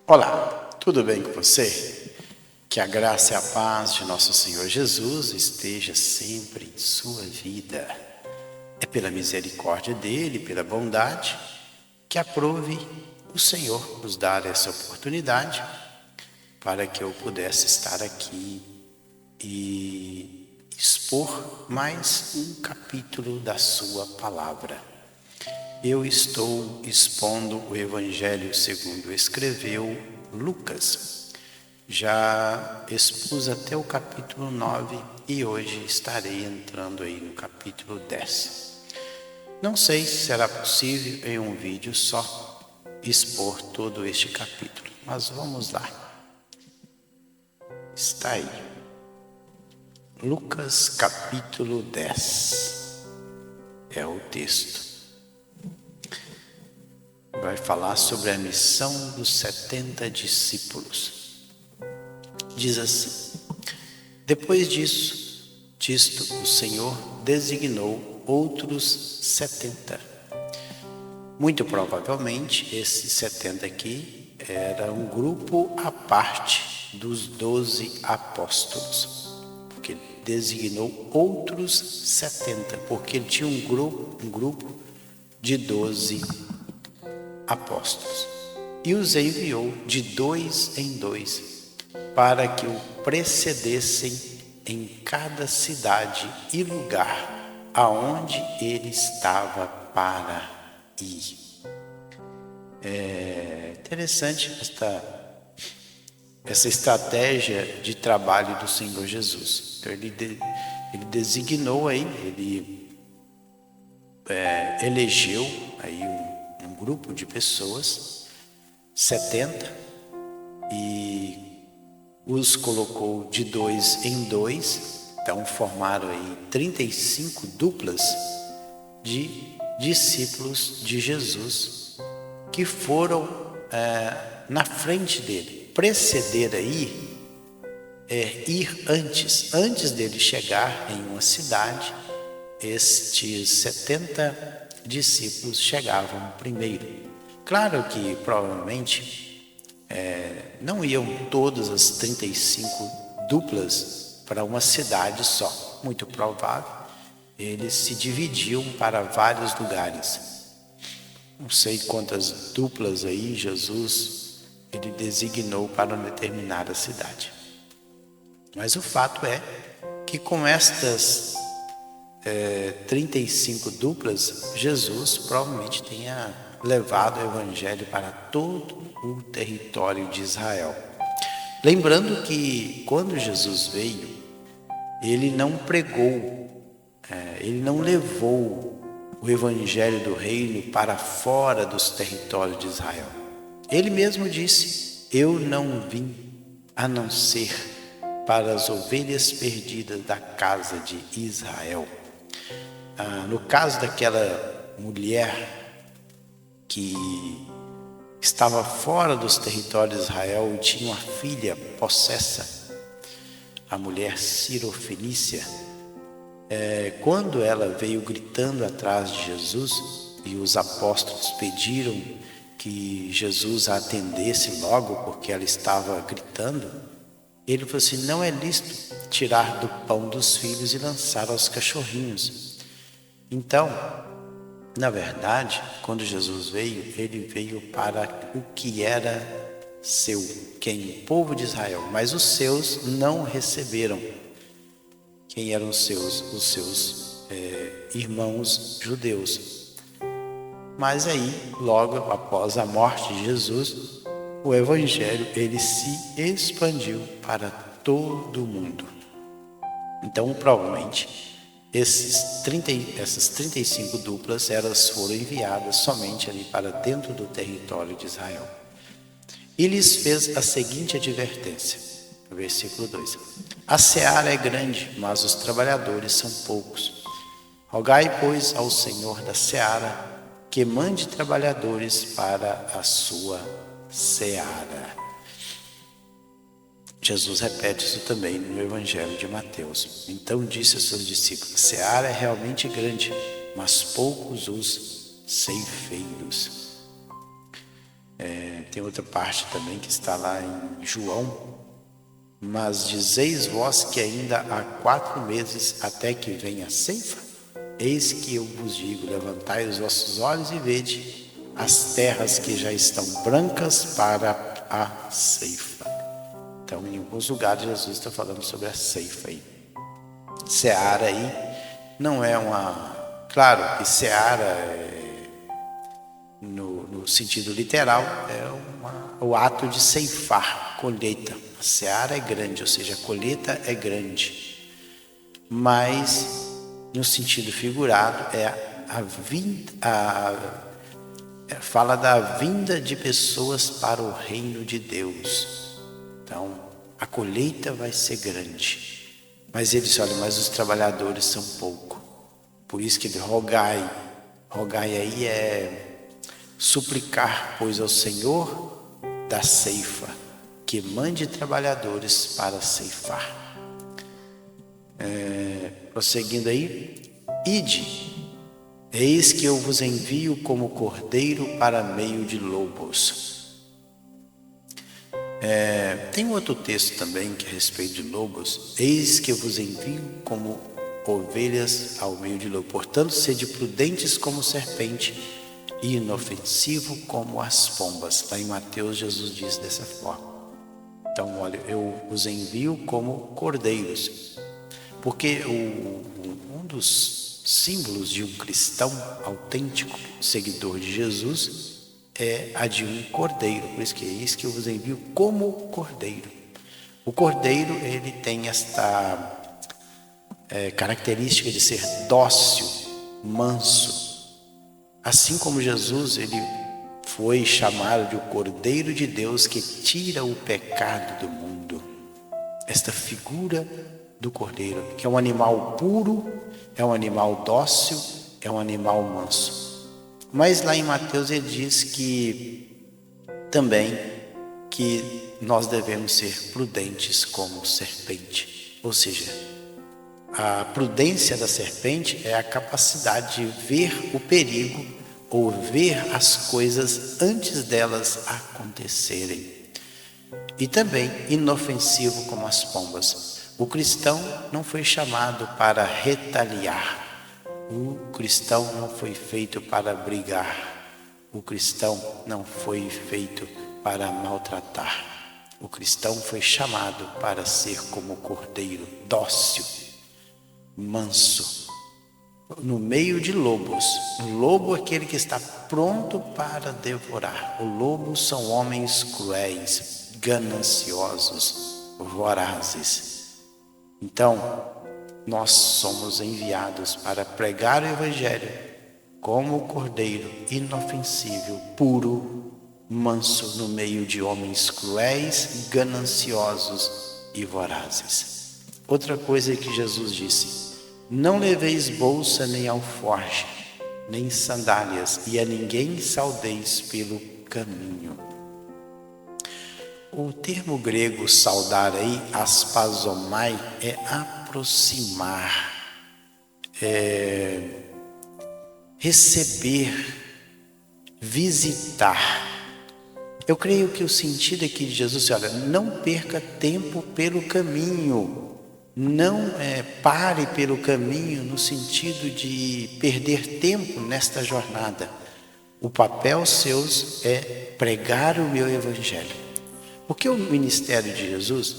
Olá, tudo bem com você? Que a graça e a paz de nosso Senhor Jesus esteja sempre em sua vida. É pela misericórdia dele, pela bondade, que aprove o Senhor nos dar essa oportunidade para que eu pudesse estar aqui e expor mais um capítulo da sua palavra. Eu estou expondo o Evangelho segundo escreveu Lucas. Já expus até o capítulo 9 e hoje estarei entrando aí no capítulo 10. Não sei se será possível em um vídeo só expor todo este capítulo, mas vamos lá. Está aí. Lucas capítulo 10 é o texto. Vai falar sobre a missão dos 70 discípulos. Diz assim: depois disto o Senhor designou outros 70. Muito provavelmente esses 70 aqui era um grupo à parte dos 12 apóstolos, porque ele designou outros 70, porque ele tinha um grupo de 12 apóstolos, e os enviou de 2 em 2 para que o precedessem em cada cidade e lugar aonde ele estava para ir. É interessante essa estratégia de trabalho do Senhor Jesus. Então, ele designou aí, ele elegeu aí um grupo de pessoas, 70, e os colocou de 2 em 2, então formaram aí 35 duplas de discípulos de Jesus que foram na frente dele. Preceder aí ir antes dele chegar em uma cidade. Estes 70 discípulos chegavam primeiro. Claro que provavelmente não iam todas as 35 duplas para uma cidade só. Muito provável, eles se dividiam para vários lugares. Não sei quantas duplas aí Jesus ele designou para uma determinada cidade. Mas o fato é que com estas 35 duplas, Jesus provavelmente tenha levado o Evangelho para todo o território de Israel. Lembrando que quando Jesus veio, ele não pregou, ele não levou o Evangelho do reino para fora dos territórios de Israel. Ele mesmo disse: eu não vim a não ser para as ovelhas perdidas da casa de Israel. No caso daquela mulher que estava fora dos territórios de Israel e tinha uma filha possessa, a mulher Sirofenícia, quando ela veio gritando atrás de Jesus e os apóstolos pediram que Jesus a atendesse logo porque ela estava gritando, ele falou assim: não é lícito tirar do pão dos filhos e lançar aos cachorrinhos. Então, na verdade, quando Jesus veio, ele veio para o que era seu, quem? O povo de Israel, mas os seus não receberam. Quem eram os seus? Os seus irmãos judeus. Mas aí, logo após a morte de Jesus, o Evangelho ele se expandiu para todo o mundo. Então, provavelmente, essas 35 duplas, elas foram enviadas somente ali para dentro do território de Israel. E lhes fez a seguinte advertência, no versículo 2: a seara é grande, mas os trabalhadores são poucos. Rogai, pois, ao Senhor da seara que mande trabalhadores para a sua seara. Jesus repete isso também no Evangelho de Mateus. Então disse aos seus discípulos: a seara é realmente grande, mas poucos os ceifeiros. Tem outra parte também que está lá em João. Mas dizeis vós que ainda há 4 meses até que venha a ceifa? Eis que eu vos digo, levantai os vossos olhos e vede as terras que já estão brancas para a ceifa. Então, em alguns lugares, Jesus está falando sobre a ceifa aí. Seara aí não é uma... Claro que seara, no sentido literal, é o ato de ceifar, colheita. A seara é grande, ou seja, a colheita é grande. Mas, no sentido figurado, fala da vinda de pessoas para o reino de Deus. Então, a colheita vai ser grande. Mas ele disse, olha, mas os trabalhadores são pouco. Por isso que ele rogai. Rogai aí é suplicar, pois, ao Senhor da ceifa, que mande trabalhadores para ceifar. Prosseguindo aí, ide, eis que eu vos envio como cordeiro para meio de lobos. Tem outro texto também que é a respeito de lobos. Eis que eu vos envio como ovelhas ao meio de lobos. Portanto, sede prudentes como serpente e inofensivo como as pombas. Lá em Mateus, Jesus diz dessa forma. Então, olha, eu os envio como cordeiros. Porque um dos símbolos de um cristão autêntico, seguidor de Jesus, é a de um cordeiro. Por isso que é isso que eu vos envio como cordeiro. O cordeiro, ele tem esta característica de ser dócil, manso. Assim como Jesus, ele foi chamado de o Cordeiro de Deus que tira o pecado do mundo. Esta figura do cordeiro, que é um animal puro, é um animal dócil, é um animal manso. Mas lá em Mateus ele diz que também que nós devemos ser prudentes como serpente. Ou seja, a prudência da serpente é a capacidade de ver o perigo ou ver as coisas antes delas acontecerem. E também inofensivo como as pombas. O cristão não foi chamado para retaliar. O cristão não foi feito para brigar. O cristão não foi feito para maltratar. O cristão foi chamado para ser como o cordeiro, dócil, manso, no meio de lobos. O lobo é aquele que está pronto para devorar. O lobo são homens cruéis, gananciosos, vorazes. Então, nós somos enviados para pregar o Evangelho como o cordeiro inofensível, puro, manso, no meio de homens cruéis, gananciosos e vorazes. Outra coisa que Jesus disse: não leveis bolsa nem alforje, nem sandálias, e a ninguém saudeis pelo caminho. O termo grego saudar aí, aspazomai, é aproximar, receber, visitar. Eu creio que o sentido aqui de Jesus é, olha, não perca tempo pelo caminho, não pare pelo caminho no sentido de perder tempo nesta jornada. O papel seu é pregar o meu Evangelho. Porque o ministério de Jesus,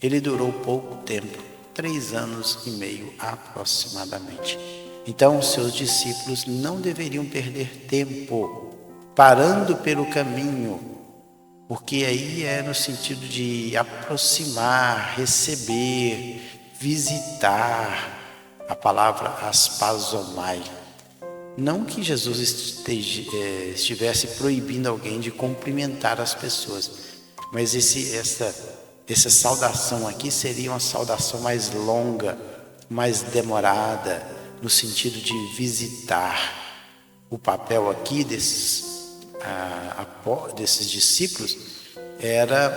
ele durou pouco tempo, 3 anos e meio aproximadamente. Então, os seus discípulos não deveriam perder tempo parando pelo caminho, porque aí é no sentido de aproximar, receber, visitar. A palavra aspazomai. Não que Jesus estivesse proibindo alguém de cumprimentar as pessoas, mas essa saudação aqui seria uma saudação mais longa, mais demorada, no sentido de visitar. O papel aqui desses discípulos era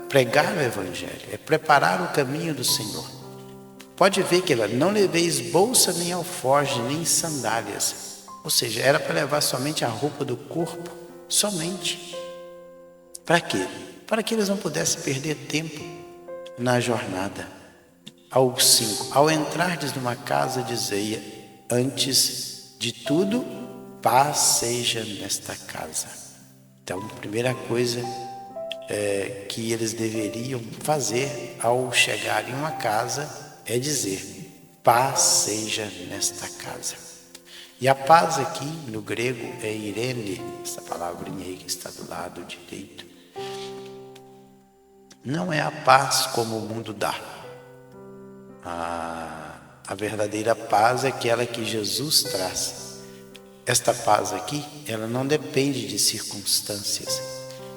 pregar o Evangelho, é preparar o caminho do Senhor. Pode ver que não leveis bolsa, nem alforje, nem sandálias. Ou seja, era para levar somente a roupa do corpo, somente. Para quê? Para que eles não pudessem perder tempo na jornada. Ao 5, ao entrardes numa casa, dizia, antes de tudo, paz seja nesta casa. Então, a primeira coisa que eles deveriam fazer ao chegar em uma casa é dizer, paz seja nesta casa. E a paz aqui no grego é irene, essa palavrinha aí que está do lado direito. Não é a paz como o mundo dá. A verdadeira paz é aquela que Jesus traz. Esta paz aqui, ela não depende de circunstâncias,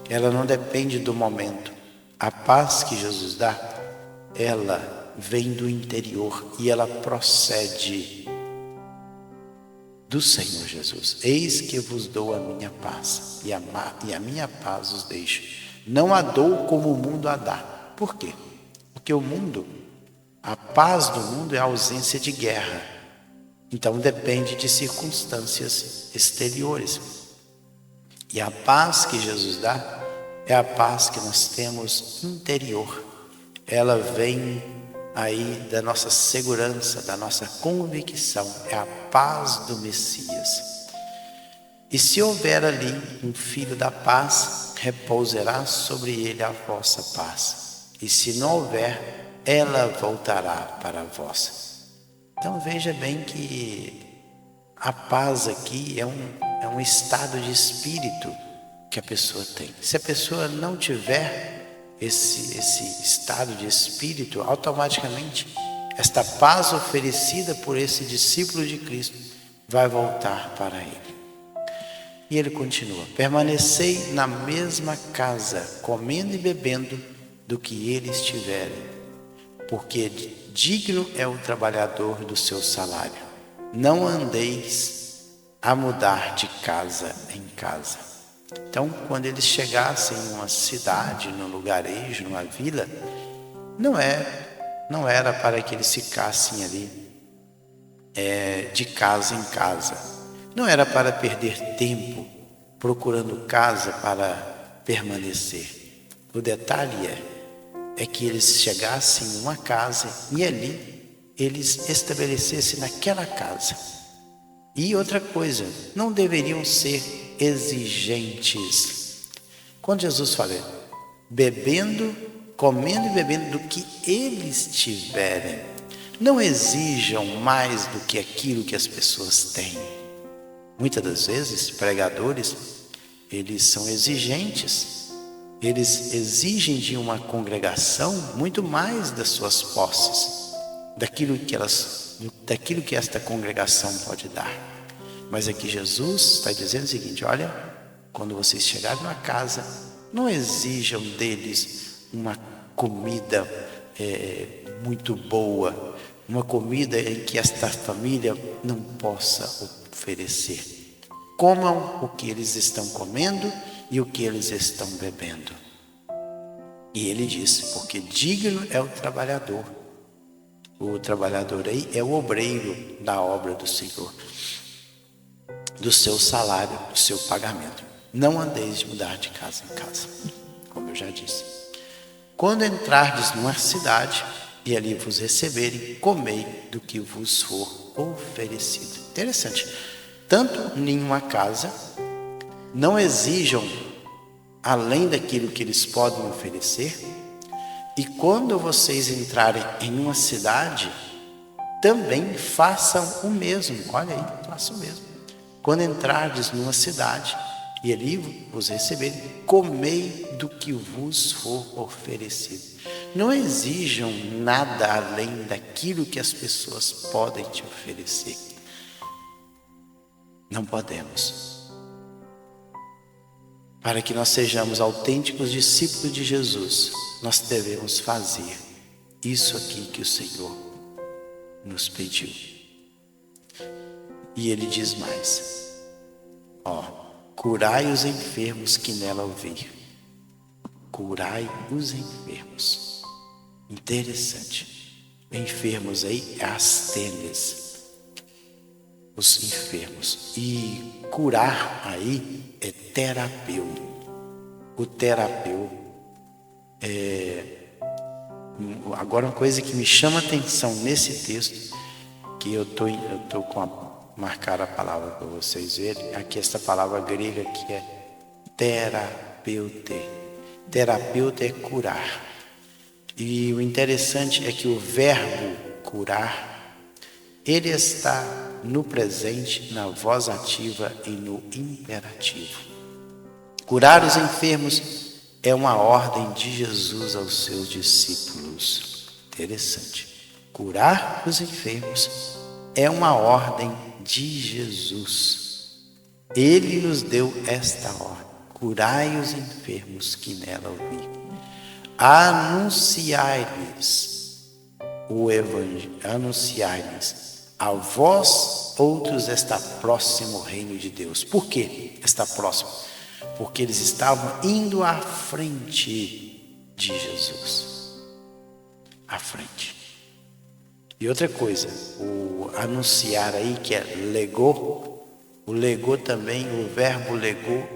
ela não depende do momento. A paz que Jesus dá, ela vem do interior e ela procede do Senhor Jesus. Eis que vos dou a minha paz e a minha paz os deixo. Não a dou como o mundo a dá. Por quê? Porque o mundo, a paz do mundo é a ausência de guerra. Então depende de circunstâncias exteriores. E a paz que Jesus dá é a paz que nós temos interior. Ela vem aí da nossa segurança, da nossa convicção. É a paz do Messias. E se houver ali um filho da paz, repousará sobre ele a vossa paz. E se não houver, ela voltará para vós. Então veja bem que a paz aqui é um estado de espírito que a pessoa tem. Se a pessoa não tiver esse estado de espírito, automaticamente esta paz oferecida por esse discípulo de Cristo vai voltar para ele. E ele continua, permanecei na mesma casa, comendo e bebendo do que eles tiverem, porque digno é o trabalhador do seu salário. Não andeis a mudar de casa em casa. Então, quando eles chegassem em uma cidade, num lugarejo, numa vila, não era para que eles ficassem ali de casa em casa. Não era para perder tempo procurando casa para permanecer. O detalhe é que eles chegassem em uma casa e ali eles estabelecessem naquela casa. E outra coisa, não deveriam ser exigentes. Quando Jesus fala, comendo e bebendo do que eles tiverem, não exijam mais do que aquilo que as pessoas têm. Muitas das vezes, pregadores, eles são exigentes. Eles exigem de uma congregação muito mais das suas posses, daquilo que esta congregação pode dar. Mas aqui Jesus está dizendo o seguinte, olha, quando vocês chegarem numa casa, não exijam deles uma comida muito boa, uma comida em que esta família não possa oferecer. Comam o que eles estão comendo e o que eles estão bebendo. E ele disse, porque digno é o trabalhador. O trabalhador aí é o obreiro da obra do Senhor, do seu salário, do seu pagamento. Não andeis de mudar de casa em casa, como eu já disse. Quando entrardes numa cidade e ali vos receberem, comei do que vos for oferecido. Interessante. Tanto em uma casa, não exijam além daquilo que eles podem oferecer. E quando vocês entrarem em uma cidade, também façam o mesmo. Olha aí, façam o mesmo. Quando entrardes numa cidade e ali vos receberem, comei do que vos for oferecido. Não exijam nada além daquilo que as pessoas podem te oferecer. Não podemos. Para que nós sejamos autênticos discípulos de Jesus, nós devemos fazer isso aqui que o Senhor nos pediu. E ele diz mais, curai os enfermos que nela ouvir. Curai os enfermos. Interessante. Enfermos aí é astênias, os enfermos. E curar aí é terapeuta. o terapeuta. Agora, uma coisa que me chama a atenção nesse texto, que eu tô marcar a palavra para vocês verem, aqui esta palavra grega que é terapeuta. Terapeuta é curar. E o interessante é que o verbo curar, ele está no presente, na voz ativa e no imperativo. Curar os enfermos é uma ordem de Jesus aos seus discípulos. Interessante. Curar os enfermos é uma ordem de Jesus. Ele nos deu esta ordem: curai os enfermos que nela ouvirem. Anunciai-lhes o evangelho, anunciai-lhes a vós outros está próximo o reino de Deus. Por que está próximo? Porque eles estavam indo à frente de Jesus. À frente. E outra coisa, o anunciar aí, que é legou, o legou também, o verbo legou,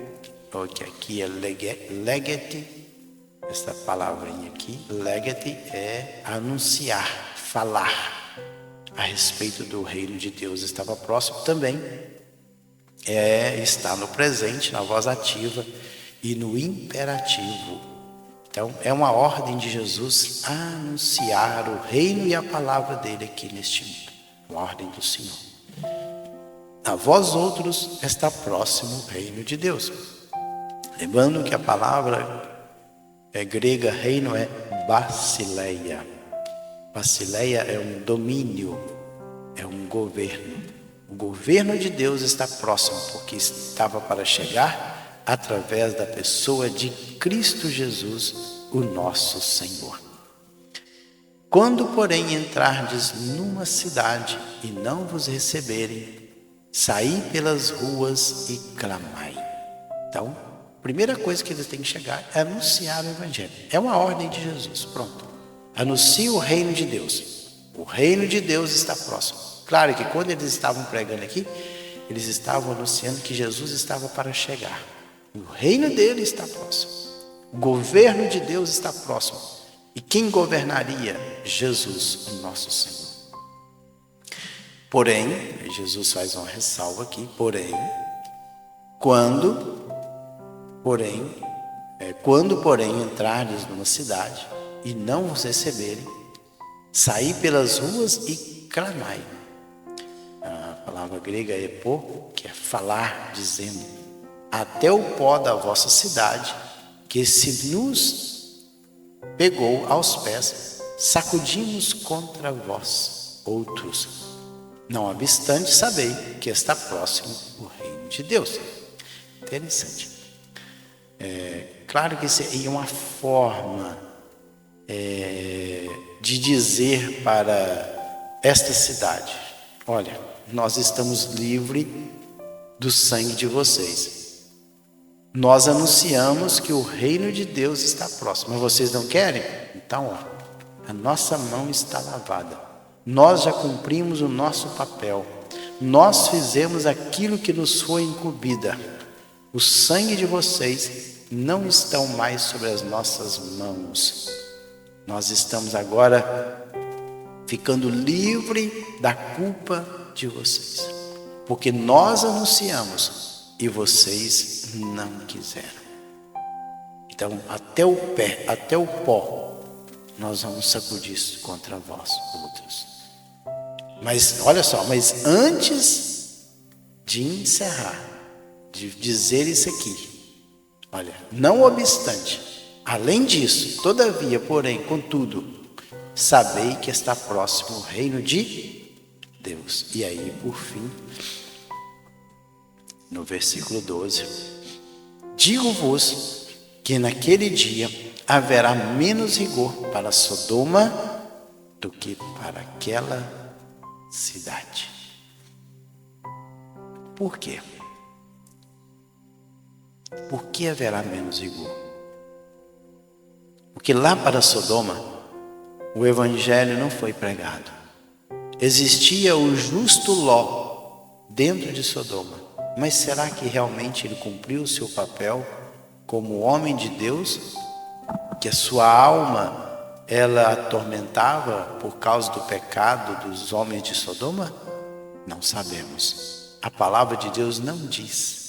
que aqui é legete, essa palavrinha aqui, legete, é anunciar, falar a respeito do reino de Deus. Estava próximo também, está no presente, na voz ativa e no imperativo. Então, é uma ordem de Jesus anunciar o reino e a palavra dele aqui neste mundo. Uma ordem do Senhor. A vós outros está próximo o reino de Deus. Lembrando que a palavra grega reino é basileia. Basileia é um domínio, é um governo. O governo de Deus está próximo, porque estava para chegar através da pessoa de Cristo Jesus, o nosso Senhor. Quando, porém, entrardes numa cidade e não vos receberem, saí pelas ruas e clamai. Então, a primeira coisa que eles têm que chegar é anunciar o Evangelho. É uma ordem de Jesus, pronto. Anuncie o reino de Deus. O reino de Deus está próximo. Claro que quando eles estavam pregando aqui, eles estavam anunciando que Jesus estava para chegar. O reino dele está próximo. O governo de Deus está próximo. E quem governaria? Jesus, o nosso Senhor. Porém, Jesus faz uma ressalva aqui, quando porém entrardes numa cidade e não vos receberem, saí pelas ruas e clamai. A palavra grega é epo, que é falar, dizendo: até o pó da vossa cidade, que se nos pegou aos pés, sacudimos contra vós outros. Não obstante, sabei que está próximo o reino de Deus. Interessante. Claro que isso é uma forma de dizer para esta cidade: olha, nós estamos livres do sangue de vocês. Nós anunciamos que o reino de Deus está próximo. Mas vocês não querem? Então, a nossa mão está lavada. Nós já cumprimos o nosso papel. Nós fizemos aquilo que nos foi incumbida. O sangue de vocês não está mais sobre as nossas mãos. Nós estamos agora ficando livre da culpa de vocês. Porque nós anunciamos e vocês não quiseram. Então, até o pé, até o pó, nós vamos sacudir contra vós outros. Mas, olha só, mas antes de encerrar, de dizer isso aqui, olha, não obstante, além disso, todavia, porém, contudo, sabei que está próximo o reino de Deus. E aí, por fim, no versículo 12, digo-vos que naquele dia haverá menos rigor para Sodoma do que para aquela cidade. Por quê? Por que haverá menos rigor? Porque lá para Sodoma, o evangelho não foi pregado. Existia o justo Ló dentro de Sodoma. Mas será que realmente ele cumpriu o seu papel como homem de Deus, que a sua alma ela atormentava por causa do pecado dos homens de Sodoma? Não sabemos. A palavra de Deus não diz.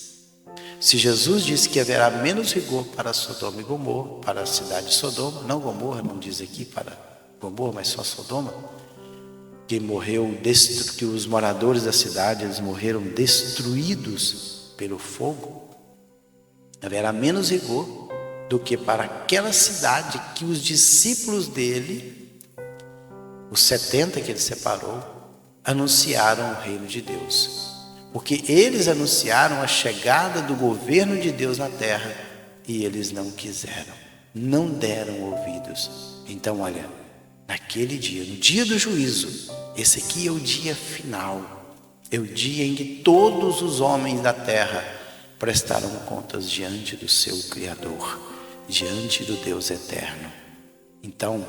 Se Jesus disse que haverá menos rigor para Sodoma e Gomorra, para a cidade de Sodoma, não Gomorra, não diz aqui para Gomorra, mas só Sodoma, que os moradores da cidade eles morreram destruídos pelo fogo, haverá menos rigor do que para aquela cidade que os discípulos dele, os 70 que ele separou, anunciaram o reino de Deus. Porque eles anunciaram a chegada do governo de Deus na terra e eles não quiseram, não deram ouvidos. Então, olha, naquele dia, no dia do juízo, esse aqui é o dia final, é o dia em que todos os homens da terra prestarão contas diante do seu Criador, diante do Deus eterno. Então,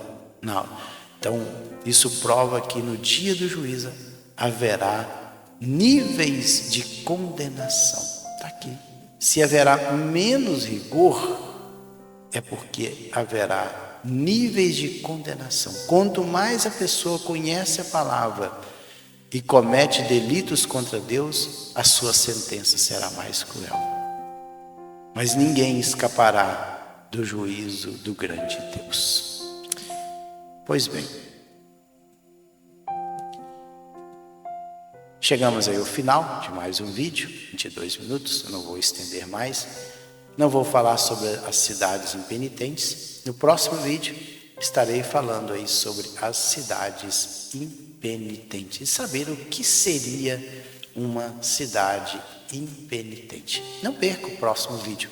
isso prova que no dia do juízo haverá níveis de condenação. Está aqui. Se haverá menos rigor, é porque haverá níveis de condenação. Quanto mais a pessoa conhece a palavra e comete delitos contra Deus, a sua sentença será mais cruel. Mas ninguém escapará do juízo do grande Deus. Pois bem, chegamos aí ao final de mais um vídeo, 22 minutos, eu não vou estender mais. Não vou falar sobre as cidades impenitentes. No próximo vídeo estarei falando aí sobre as cidades impenitentes e saber o que seria uma cidade impenitente. Não perca o próximo vídeo.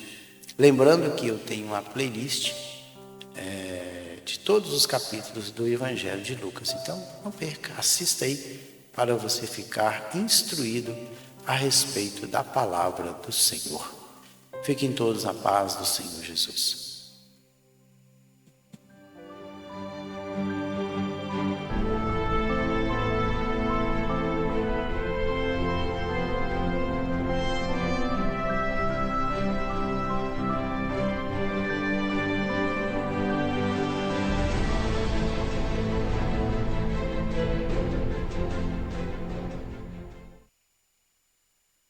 Lembrando que eu tenho uma playlist de todos os capítulos do Evangelho de Lucas. Então não perca, assista aí para você ficar instruído a respeito da palavra do Senhor. Fiquem todos na paz do Senhor Jesus.